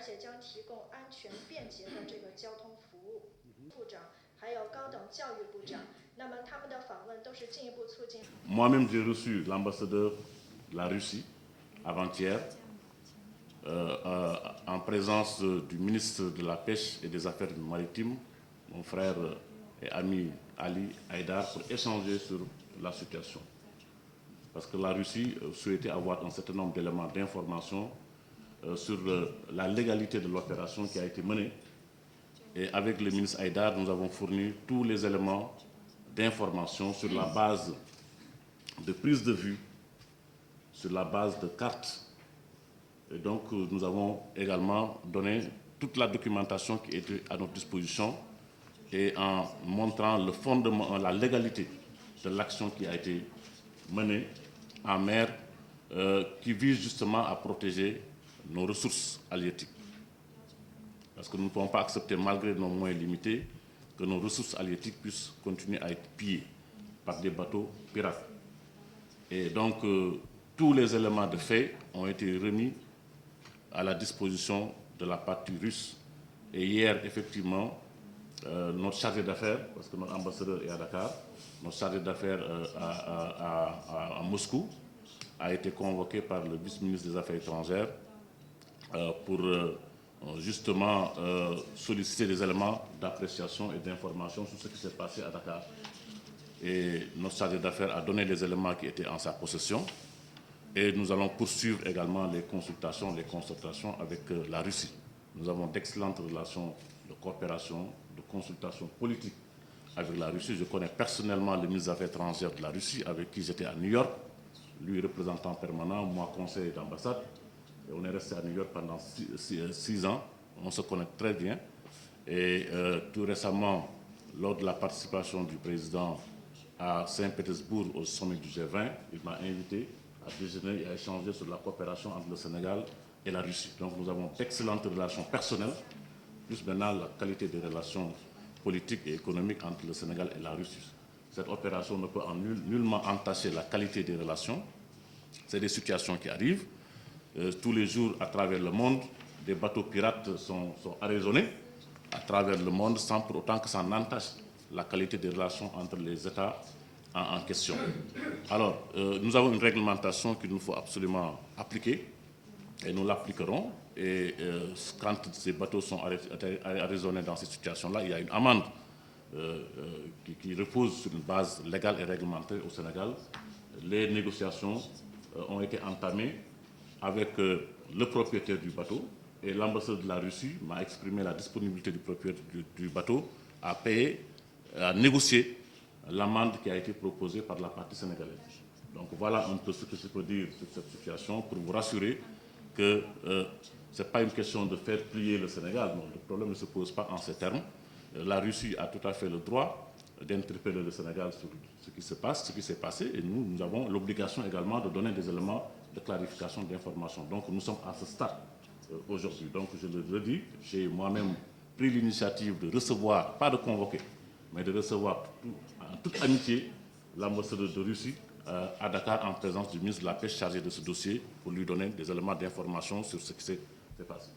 且将提供安全便捷的这个交通服务。部长还有高等教育部长，那么他们的访问都是进一步促进。Moi-même, j'ai reçu l'ambassadeur de la Russie avant-hier en présence du ministre de la Pêche et des Affaires maritimes, mon frère et ami Ali Haïdar, pour échanger sur la situation. Parce que la Russie souhaitait avoir un certain nombre d'éléments d'information sur la légalité de l'opération qui a été menée. Et avec le ministre Haïdar, nous avons fourni tous les éléments d'information sur la base de prise de vue, sur la base de cartes. Et donc, nous avons également donné toute la documentation qui était à notre disposition et en montrant le fondement, la légalité de l'action qui a été menée en mer qui vise justement à protéger nos ressources halieutiques. Parce que nous ne pouvons pas accepter, malgré nos moyens limités, que nos ressources halieutiques puissent continuer à être pillées par des bateaux pirates. Et donc, tous les éléments de fait ont été remis à la disposition de la partie russe. Et hier, effectivement, notre chargé d'affaires, parce que notre ambassadeur est à Dakar, notre chargé d'affaires à Moscou, a été convoqué par le vice-ministre des Affaires étrangères pour justement solliciter des éléments d'appréciation et d'information sur ce qui s'est passé à Dakar. Et notre chargé d'affaires a donné les éléments qui étaient en sa possession. Et nous allons poursuivre également les consultations, les concertations avec la Russie. Nous avons d'excellentes relations de coopération, de consultation politique avec la Russie. Je connais personnellement le ministre des Affaires étrangères de la Russie avec qui j'étais à New York, lui représentant permanent, moi conseiller d'ambassade. Et on est resté à New York pendant 6 ans. On se connaît très bien. Et tout récemment, lors de la participation du président à Saint-Pétersbourg au sommet du G20, il m'a invité à déjeuner et à échanger sur la coopération entre le Sénégal et la Russie. Donc nous avons d'excellentes relations personnelles, plus maintenant la qualité des relations politiques et économiques entre le Sénégal et la Russie. Cette opération ne peut nullement entacher la qualité des relations. C'est des situations qui arrivent. Tous les jours, à travers le monde, des bateaux pirates sont arraisonnés à travers le monde sans pour autant que ça n'entache la qualité des relations entre les États en question. Alors, nous avons une réglementation qu'il nous faut absolument appliquer et nous l'appliquerons. Et quand ces bateaux sont arraisonnés dans ces situations-là, il y a une amende qui repose sur une base légale et réglementaire au Sénégal. Les négociations ont été entamées avec le propriétaire du bateau et l'ambassade de la Russie m'a exprimé la disponibilité du propriétaire du bateau à payer, à négocier l'amende qui a été proposée par la partie sénégalaise. Donc voilà un peu ce que je peux dire sur cette situation pour vous rassurer que ce n'est pas une question de faire plier le Sénégal. Non, le problème ne se pose pas en ces termes. La Russie a tout à fait le droit d'interpeller le Sénégal sur ce qui se passe, ce qui s'est passé, et nous avons l'obligation également de donner des éléments de clarification, d'information. Donc nous sommes à ce stade aujourd'hui. Donc je le redis, j'ai moi-même pris l'initiative de recevoir, pas de convoquer, mais de recevoir en toute amitié l'ambassadeur de Russie à Dakar en présence du ministre de la Pêche chargé de ce dossier pour lui donner des éléments d'information sur ce qui s'est passé.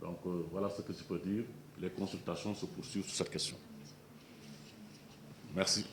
Donc voilà ce que je peux dire. Les consultations se poursuivent sur cette question. Merci.